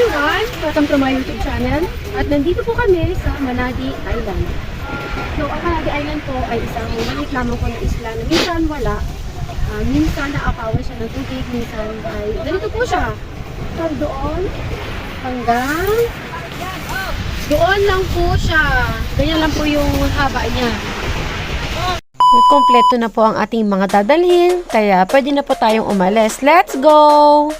everyone! Welcome to my YouTube channel. At nandito po kami sa Manati Island. So, ang Manati Island po ay isang maliit lamang po na isla na minsan wala. Minsan naakawan siya ng tubig, minsan ay ganito po siya. So, doon hanggang doon lang po siya. Ganyan lang po yung haba niya. Kompleto na po ang ating mga dadalhin, kaya pwede na po tayong umalis. Let's go!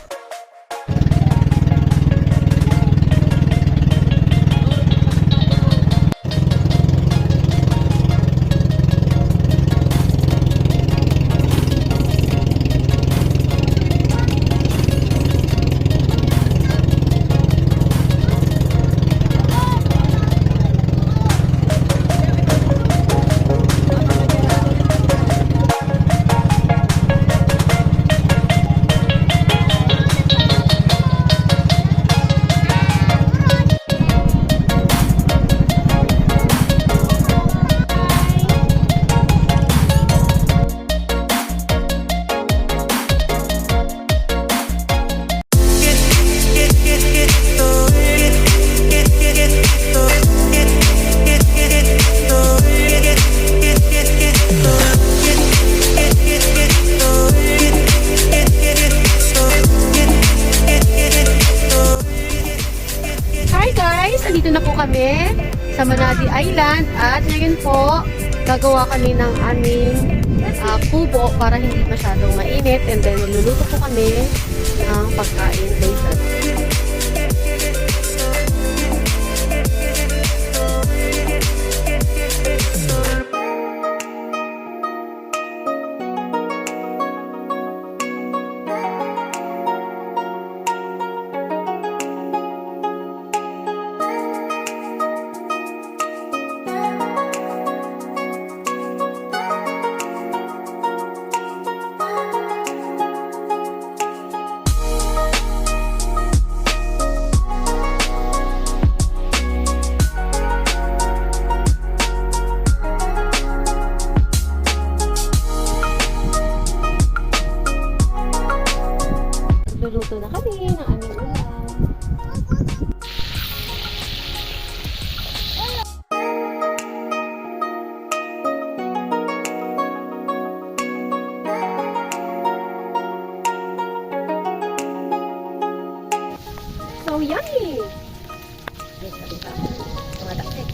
Dito na po kami sa Manati Island at ngayon po gagawa kami ng aming kubo para hindi masyadong mainit, and then magluluto po kami ng pagkain later. Luluto na kami ng aming ulam. So yummy! Yes, natin ka. Mga daktik.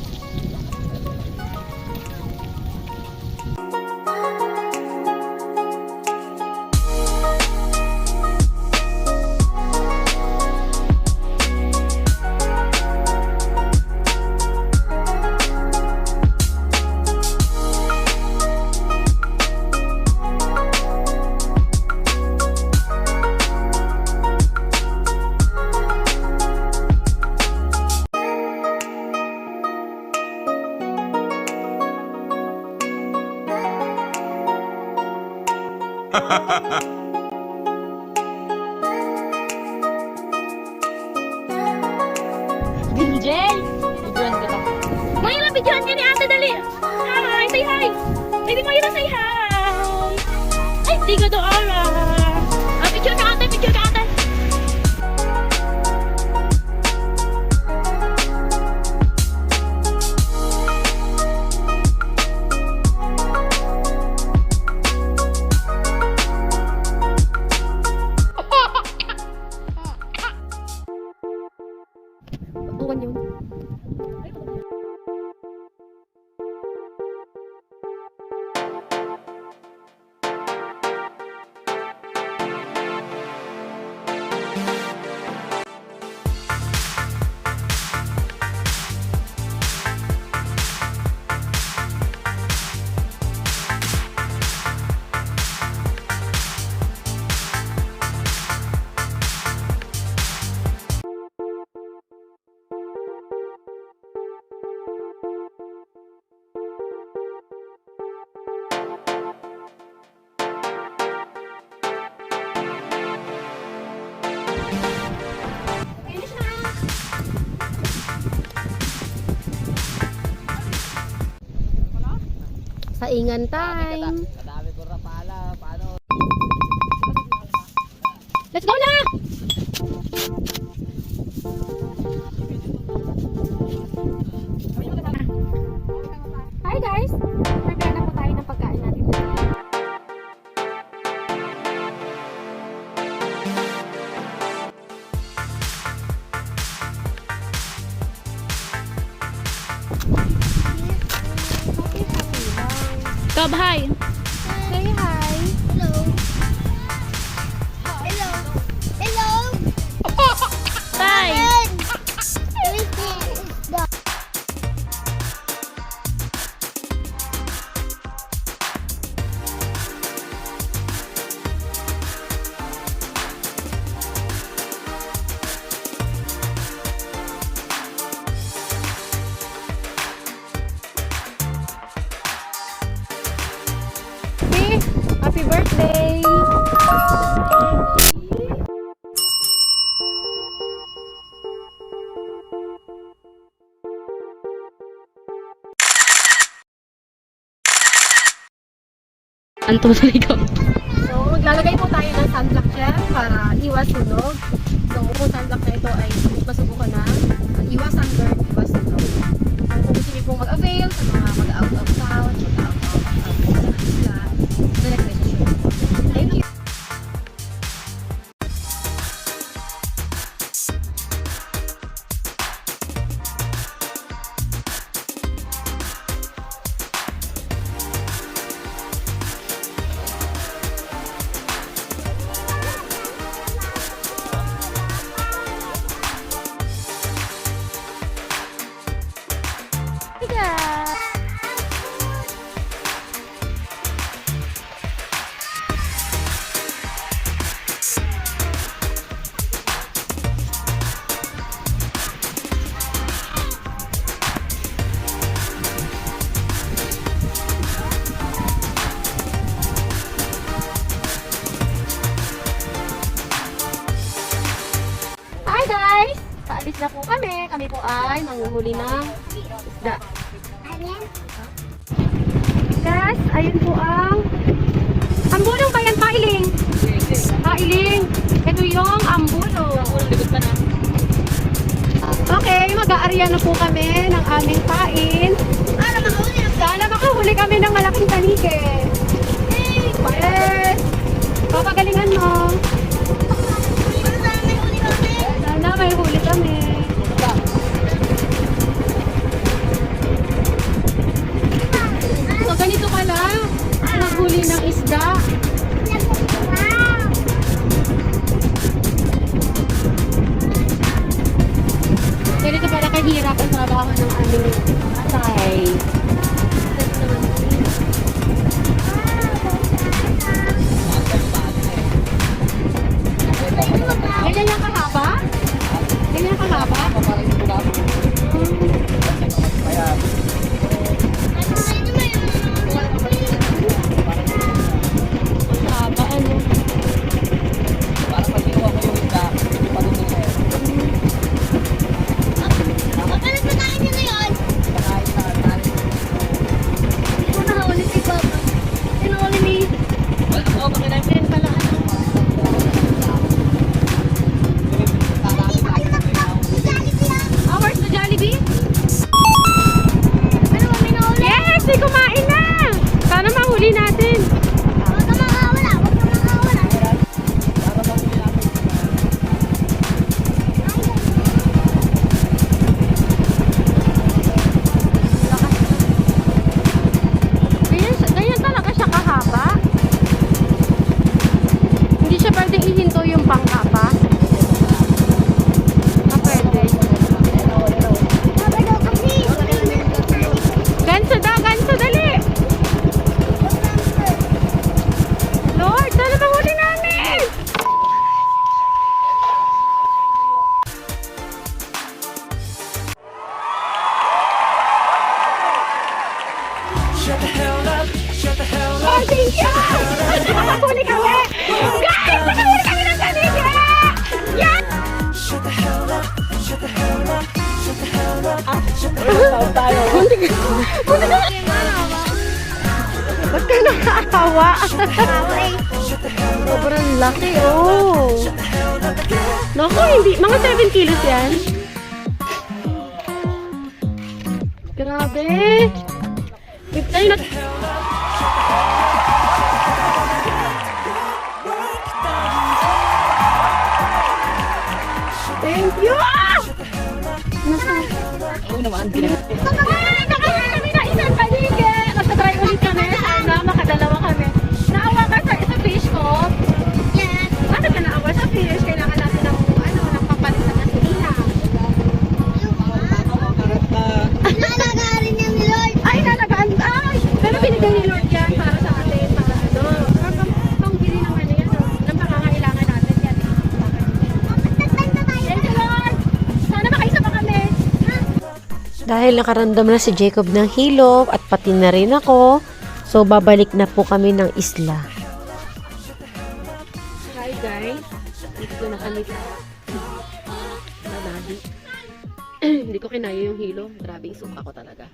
DJ! Videoan ka lang. Mayra, videoan ka ni ate, dali! Hi! Say hi! Baby Mayra, say hi! Ay, di ka doon, picture ka ate, picture ka ate! Buwan yun. Saingan time. Madami ko na pala. Paano? Let's go na! Gab, hi. Say hi. Hello. Hello. Hello. Bye. Everything is done. Happy birthday! Anto sa ikaw. So, maglalagay po tayo ng sunblock gel para iwas sunog. So, kung sunblock na ito ay masubukan na, iwas sunburn, iwas sunog. So, kung gusto niyo pong mag-avail sa mga mag-out of town, mag-out of isla, direct message nyo. Thank you! Hi guys! Paalis na po kami. Kami po ay manguhuli ng isda. Guys, ayun po ang ambulong ba yan? Pailing! Pailing! Ito yung ambulong. Okay, mag-aarya na po kami ng aming pain. Sana makahuli kami ng malaking tanike. Yes! Papagalingan mo. Sana may huli kami. So ganito pala, naghuli ng isda. Ganito pala kahirap ang trabaho ng aming atay. Ganyan yung kahaba? Ganyan yung kahaba? Kahaba, ano? Ito nahuli si Papa. Tinuli ni Ben pala, ano? Hours na Jollibee? Yes! May kumain na! Sana mahuli natin. Ganyan talaga siya kahaba. Hindi siya pwedeng ihinto yung pangkapa. Ah, pwede. Ganso daw, ganso, dali! Lord, sana mahuli namin! Oh, thank you! Nakahuli kami! Guys, nakahuli kami ng kanina! Yeah! Ba't ka nakaawa? Sobrang laki, oh! Naku, hindi. Mga 7 kilos yan. Grabe! Wait, tayo na... Thank you! Oo naman, Dahil nakaramdam na si Jacob ng hilo at pati na rin ako, so babalik na po kami ng isla. Hi guys, dito na kami sa Manali. Hindi ko kinaya yung hilo. Grabe yung suka ko talaga.